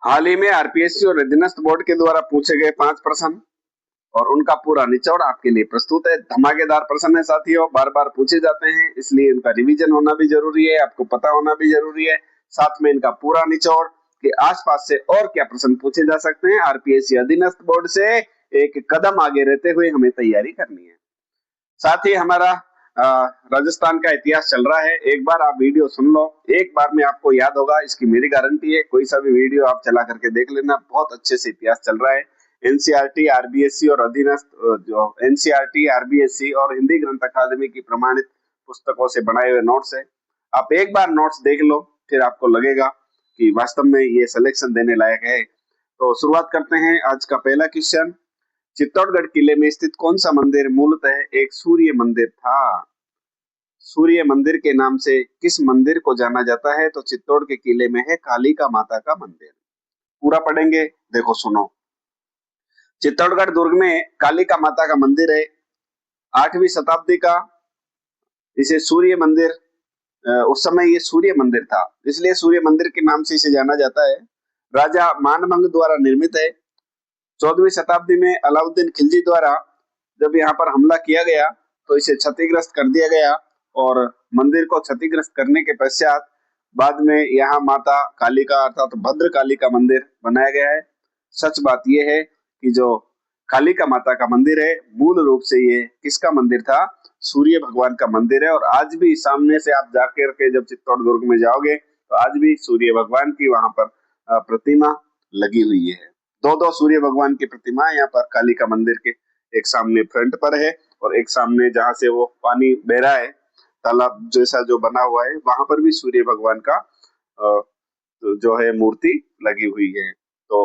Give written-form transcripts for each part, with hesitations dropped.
हाल ही में आरपीएससी और अधीनस्थ बोर्ड के द्वारा पूछे गए 5 प्रश्न और उनका पूरा निचोड़ आपके लिए प्रस्तुत है। धमाकेदार प्रश्न है साथियों, बार बार पूछे जाते हैं, इसलिए इनका रिवीजन होना भी जरूरी है, आपको पता होना भी जरूरी है। साथ में इनका पूरा निचोड़ के आसपास से और क्या प्रश्न पूछे जा सकते हैं, आरपीएससी अधीनस्थ बोर्ड से एक कदम आगे रहते हुए हमें तैयारी करनी है। साथ ही हमारा राजस्थान का इतिहास चल रहा है, एक बार आप वीडियो सुन लो, एक बार में आपको याद होगा, इसकी मेरी गारंटी है। कोई सा भी वीडियो आप चला करके देख लेना, बहुत अच्छे से इतिहास चल रहा है। एनसीईआरटी, आरबीएससी और अधीनस्थ जो एनसीईआरटी, आरबीएससी और हिंदी ग्रंथ अकादमी की प्रमाणित पुस्तकों से बनाए हुए नोट्स है। आप एक बार नोट्स देख लो, फिर आपको लगेगा कि वास्तव में ये सिलेक्शन देने लायक है। तो शुरुआत करते हैं। आज का पहला क्वेश्चन, चित्तौड़गढ़ किले में स्थित कौन सा मंदिर मूलतः एक सूर्य मंदिर था? सूर्य मंदिर के नाम से किस मंदिर को जाना जाता है? तो चित्तौड़ के किले में है कालिका माता का मंदिर। पूरा पढ़ेंगे, देखो सुनो। चित्तौड़गढ़ दुर्ग में कालिका माता का मंदिर है, 8वीं शताब्दी का। इसे सूर्य मंदिर, उस समय ये सूर्य मंदिर था, इसलिए सूर्य मंदिर के नाम से इसे जाना जाता है। राजा मानभंग द्वारा निर्मित है। 14वीं शताब्दी में अलाउद्दीन खिलजी द्वारा जब यहाँ पर हमला किया गया तो इसे क्षतिग्रस्त कर दिया गया और मंदिर को क्षतिग्रस्त करने के पश्चात बाद में यहाँ माता कालिका अर्थात भद्र काली का मंदिर बनाया गया है। सच बात यह है कि जो कालिका माता का मंदिर है, मूल रूप से ये किसका मंदिर था? सूर्य भगवान का मंदिर है। और आज भी सामने से आप जाकर के जब चित्तौड़ दुर्ग में जाओगे तो आज भी सूर्य भगवान की वहां पर प्रतिमा लगी हुई है। दो सूर्य भगवान की प्रतिमा यहाँ पर कालिका मंदिर के एक सामने फ्रंट पर है और एक सामने जहाँ से वो पानी बह रहा है, तालाब जैसा जो बना हुआ है, वहां पर भी सूर्य भगवान का जो है मूर्ति लगी हुई है। तो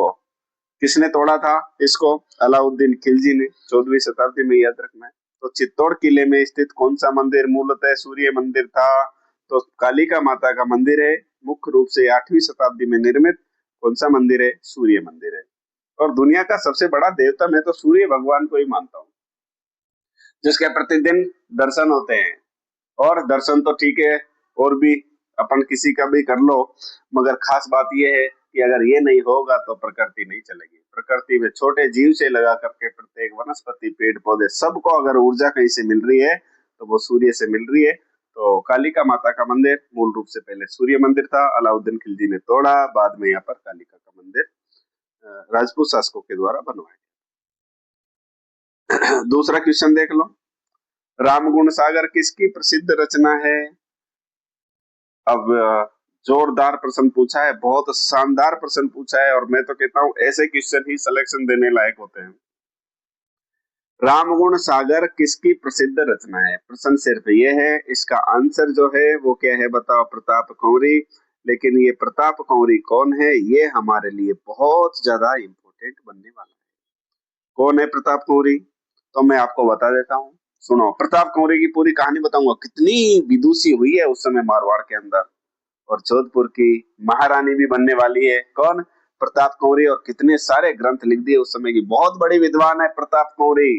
किसने तोड़ा था इसको? अलाउद्दीन खिलजी ने, 14वीं शताब्दी में, याद रखना है। तो चित्तौड़ किले में स्थित कौन सा मंदिर मूलतः सूर्य मंदिर था? तो कालिका माता का मंदिर है, मुख्य रूप से 8वीं शताब्दी में निर्मित। कौन सा मंदिर है? सूर्य मंदिर है। और दुनिया का सबसे बड़ा देवता मैं तो सूर्य भगवान को ही मानता हूँ, जिसके प्रतिदिन दर्शन होते हैं। और दर्शन तो ठीक है, और भी अपन किसी का भी कर लो, मगर खास बात यह है कि अगर ये नहीं होगा तो प्रकृति नहीं चलेगी। प्रकृति में छोटे जीव से लगा करके प्रत्येक वनस्पति, पेड़ पौधे, सबको अगर ऊर्जा कहीं से मिल रही है तो वो सूर्य से मिल रही है। तो कालिका माता का मंदिर मूल रूप से पहले सूर्य मंदिर था, अलाउद्दीन खिलजी ने तोड़ा, बाद में यहाँ पर कालिका का मंदिर राजपूत शासकों के द्वारा बनवाया। दूसरा क्वेश्चन देख लो, रामगुण सागर किसकी प्रसिद्ध रचना है? अब जोरदार प्रश्न पूछा है, बहुत शानदार प्रश्न पूछा है, और मैं तो कहता हूं ऐसे क्वेश्चन ही सिलेक्शन देने लायक होते हैं। रामगुण सागर किसकी प्रसिद्ध रचना है? प्रश्न सिर्फ ये है, इसका आंसर जो है वो क्या है बताओ? प्रताप कंवरी। लेकिन ये प्रताप कंवरी कौन है, ये हमारे लिए बहुत ज्यादा इंपॉर्टेंट बनने वाला है। कौन है प्रताप कंवरी? तो मैं आपको बता देता हूँ, सुनो। प्रताप कंवरी की पूरी कहानी बताऊंगा, कितनी विदुषी हुई है उस समय मारवाड़ के अंदर, और जोधपुर की महारानी भी बनने वाली है। कौन? प्रताप कंवरी। और कितने सारे ग्रंथ लिख दिए उस समय की, बहुत बड़ी विद्वान है प्रताप कंवरी।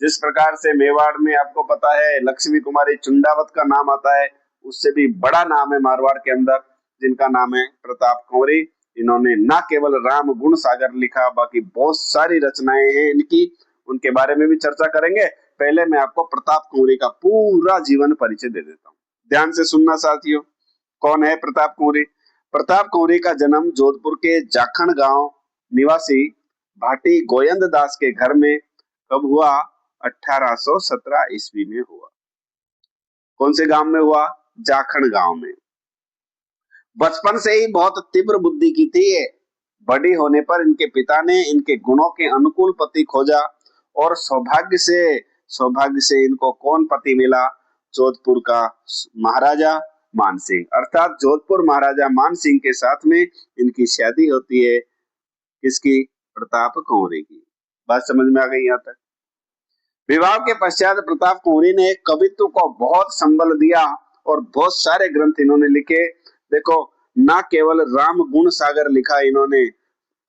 जिस प्रकार से मेवाड़ में आपको पता है लक्ष्मी कुमारी चुंडावत का नाम आता है, उससे भी बड़ा नाम है मारवाड़ के अंदर जिनका नाम है प्रताप कंवरी। इन्होंने न केवल राम गुण सागर लिखा, बाकी बहुत सारी रचनाएं हैं इनकी, उनके बारे में भी चर्चा करेंगे। पहले मैं आपको प्रताप कंवरी का पूरा जीवन परिचय दे देता हूँ, ध्यान से सुनना साथियों। कौन है प्रताप कंवरी? प्रताप कंवरी का जन्म जोधपुर के जाखण गांव निवासी भाटी गोयंद दास के घर में कब हुआ? 1817 ईस्वी में हुआ। कौन से गांव में हुआ? जाखण गांव में। बचपन से ही बहुत तीव्र बुद्धि की थी ये। बड़ी होने पर इनके पिता ने इनके गुणों के अनुकूल पति खोजा, और सौभाग्य से इनको कौन पति मिला? जोधपुर का महाराजा मान सिंह, अर्थात जोधपुर महाराजा मान सिंह के साथ में इनकी शादी होती है। किसकी? प्रताप कंवरी की। बात समझ में आ गई यहाँ तक? विवाह के पश्चात प्रताप कंवरी ने कवित्व को बहुत संबल दिया और बहुत सारे ग्रंथ इन्होंने लिखे। देखो, न केवल राम गुण सागर लिखा इन्होंने,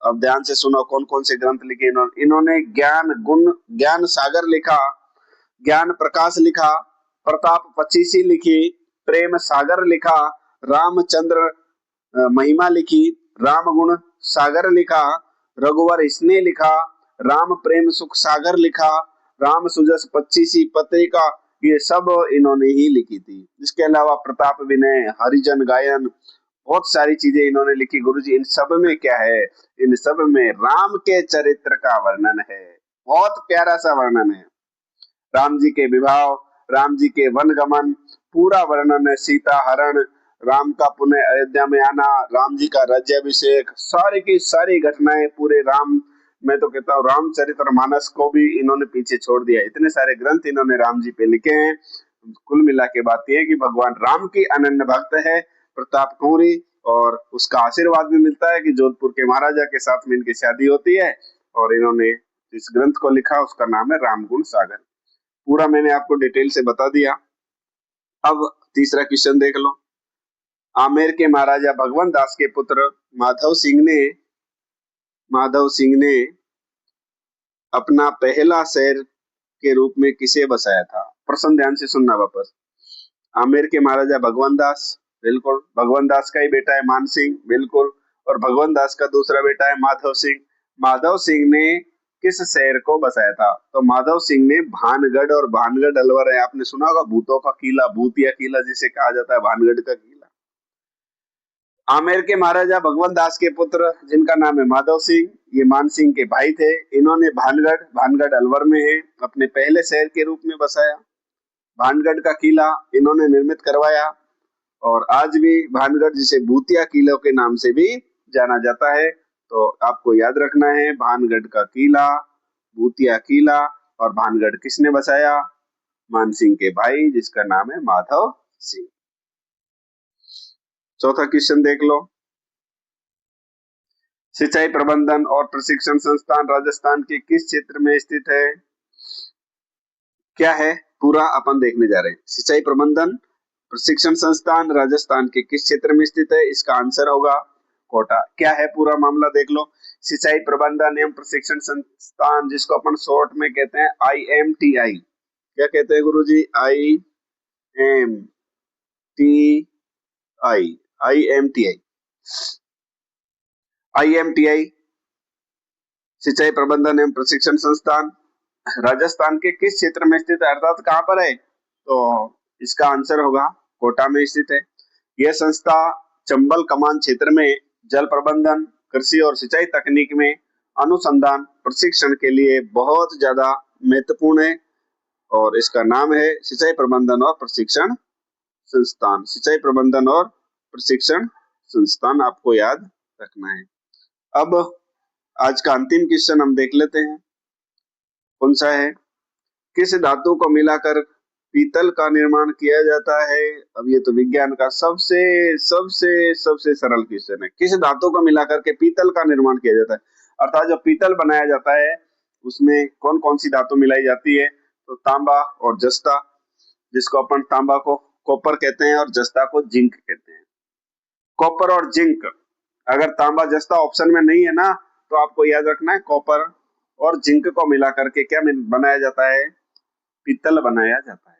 अब ध्यान से सुनो कौन कौन से ग्रंथ लिखे इन्होंने। ज्ञान सागर लिखा, ज्ञान प्रकाश लिखा, प्रताप पचीसी लिखी, प्रेम सागर लिखा, रामचंद्र महिमा लिखी, राम गुण सागर लिखा, रघुवर स्नेह लिखा, राम प्रेम सुख सागर लिखा, राम सुजस पच्चीसी पत्रिका, ये सब इन्होंने ही लिखी थी। इसके अलावा प्रताप विनय, हरिजन गायन, बहुत सारी चीजें इन्होंने लिखी। गुरुजी इन सब में क्या है? इन सब में राम के चरित्र का वर्णन है। बहुत प्यारा सा वर्णन है। राम जी के विवाह, राम जी के वनगमन, पूरा वर्णन है। सीता हरण, राम का पुनः अयोध्या में आना, राम जी का राज्याभिषेक, सारी की सारी घटनाएं पूरे राम, मैं तो कहता हूँ रामचरितमानस को भी इन्होंने पीछे छोड़ दिया। इतने सारे ग्रंथ इन्होंने राम जी पे लिखे हैं। कुल मिला के बात यह है कि भगवान राम की अनन्य भक्त है प्रताप कुंवरी, और उसका आशीर्वाद भी मिलता है कि जोधपुर के महाराजा के साथ में इनकी शादी होती है, और इन्होंने इस ग्रंथ को लिखा, उसका नाम है रामगुण सागर। पूरा मैंने आपको डिटेल से बता दिया। अब तीसरा क्वेश्चन देख लो। आमेर के महाराजा भगवंत दास के पुत्र माधव सिंह ने अपना पहला शहर के रूप में किसे बसाया था? प्रश्न ध्यान से सुनना वापस। आमेर के महाराजा भगवंत दास, बिल्कुल। भगवंत दास का ही बेटा है मान सिंह, बिल्कुल। और भगवंत दास का दूसरा बेटा है माधव सिंह। माधव सिंह ने किस शहर को बसाया था? तो माधव सिंह ने भानगढ़, और भानगढ़ अलवर है, आपने सुना होगा, भूतों का किला, भूतिया किला जिसे कहा जाता है, भानगढ़ का किला। आमेर के महाराजा भगवंत दास के पुत्र जिनका नाम है माधव सिंह, ये मान सिंह के भाई थे। इन्होंने भानगढ़ अलवर में है, अपने पहले शहर के रूप में बसाया। भानगढ़ का किला इन्होंने निर्मित करवाया, और आज भी भानगढ़ जिसे भूतिया किले के नाम से भी जाना जाता है। तो आपको याद रखना है, भानगढ़ का किला, भूतिया किला, और भानगढ़ किसने बसाया? मान सिंह के भाई जिसका नाम है माधव सिंह। चौथा क्वेश्चन देख लो। सिंचाई प्रबंधन और प्रशिक्षण संस्थान राजस्थान के किस क्षेत्र में स्थित है? क्या है पूरा अपन देखने जा रहे हैं। सिंचाई प्रबंधन प्रशिक्षण संस्थान राजस्थान के किस क्षेत्र में स्थित है? इसका आंसर होगा कोटा। क्या है पूरा मामला देख लो। सिंचाई प्रबंधन एवं प्रशिक्षण संस्थान, जिसको अपन शॉर्ट में कहते हैं IMTI। क्या कहते हैं गुरुजी? IMTI सिंचाई प्रबंधन एवं प्रशिक्षण संस्थान राजस्थान के किस क्षेत्र में स्थित है, अर्थात कहां पर है? तो इसका आंसर होगा कोटा में स्थित है। यह संस्था चंबल कमान क्षेत्र में जल प्रबंधन, कृषि और सिंचाई तकनीक में अनुसंधान प्रशिक्षण के लिए बहुत ज्यादा महत्वपूर्ण है, और इसका नाम है सिंचाई प्रबंधन और प्रशिक्षण संस्थान। सिंचाई प्रबंधन और प्रशिक्षण संस्थान आपको याद रखना है। अब आज का अंतिम क्वेश्चन हम देख लेते हैं, कौन सा है? किस धातु को मिलाकर पीतल का निर्माण किया जाता है? अब ये तो विज्ञान का सबसे सबसे सबसे सरल क्वेश्चन है। किस धातु को मिलाकर के पीतल का निर्माण किया जाता है? अर्थात जो पीतल बनाया जाता है उसमें कौन कौन सी धातु मिलाई जाती है? तो तांबा और जस्ता, जिसको अपन तांबा को कॉपर कहते हैं और जस्ता को जिंक कहते हैं। कॉपर और जिंक, अगर तांबा जस्ता ऑप्शन में नहीं है ना, तो आपको याद रखना है कॉपर और जिंक को मिला करके क्या बनाया जाता है? पीतल बनाया जाता है।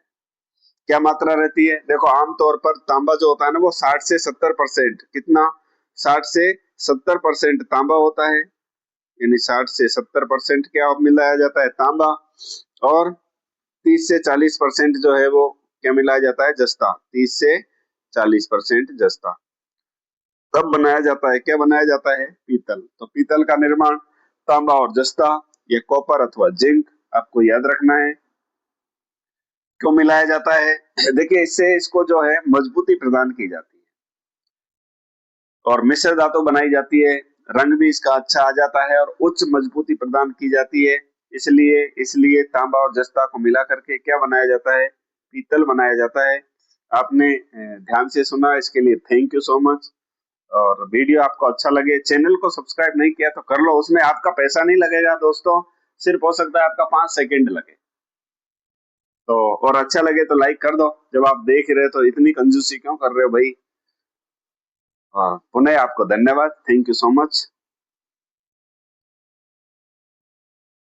क्या मात्रा रहती है? देखो आमतौर पर तांबा जो होता है ना, वो 60 से 70%, कितना? 60 से 70% तांबा होता है, यानी 60 से 70% क्या मिलाया जाता है? तांबा। और 30 से 40% जो है वो क्या मिलाया जाता है? जस्ता। 30 से 40% जस्ता। तब बनाया जाता है, क्या बनाया जाता है? पीतल। तो पीतल का निर्माण तांबा और जस्ता या कॉपर अथवा जिंक, आपको याद रखना है, क्यों मिलाया जाता है? देखिए इससे इसको जो है मजबूती प्रदान की जाती है, और मिश्र धातु बनाई जाती है, रंग भी इसका अच्छा आ जाता है, और उच्च मजबूती प्रदान की जाती है। इसलिए तांबा और जस्ता को मिला करके क्या बनाया जाता है? पीतल बनाया जाता है। आपने ध्यान से सुना, इसके लिए थैंक यू सो मच। और वीडियो आपको अच्छा लगे, चैनल को सब्सक्राइब नहीं किया तो कर लो, उसमें आपका पैसा नहीं लगेगा दोस्तों, सिर्फ हो सकता है आपका 5 सेकंड लगे। तो और अच्छा लगे तो लाइक कर दो। जब आप देख रहे हो तो इतनी कंजूसी क्यों कर रहे हो भाई? हाँ, पुनः आपको धन्यवाद, थैंक यू सो मच।